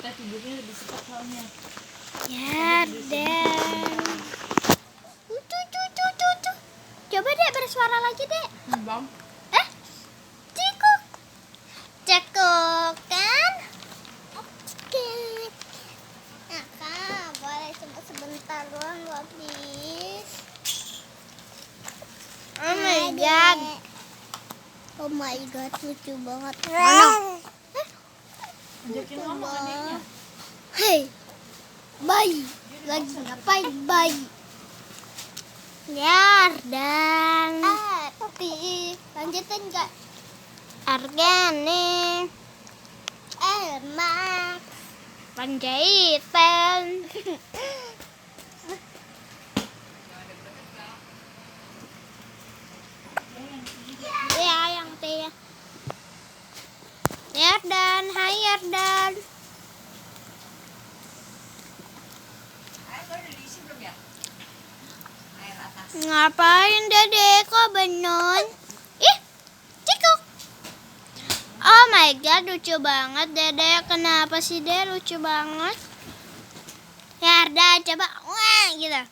Kita tidurnya lebih cepat soalnya. Yardan. Coba dek bersuara lagi dek. Bang. Cekuk. Cekuk kan? Oke. Nah, Kak, boleh cuma sebentar doang loh, please. Oh my god. Oh my god, lucu banget. Mana? Ajakin ngomong adiknya. Hei, bayi. Lagi ngapain bayi? Yardan. Tapi lanjutin gak? Organik. Emak. Panjaitan. Ya, yang teh. Yardan, hai Yardan. Ngapain Dede? Kok benon? Ih, cikuk. Oh my god, lucu banget Dede. Kenapa sih Dede lucu banget? Yardan, coba wah gitu.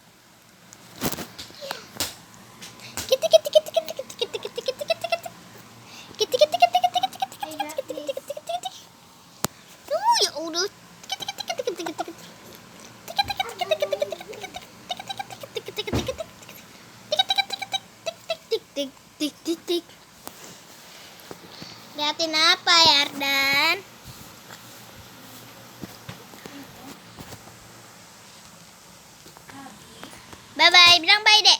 Kiti kiti kiti kiti kiti kiti kiti kiti kiti kiti kiti kiti kiti kiti kiti kiti kiti. Ya udah. Kiti kiti kiti kiti kiti kiti. Tik tik tik. Liatin apa Yardan? Bye bye, bilang bye dek.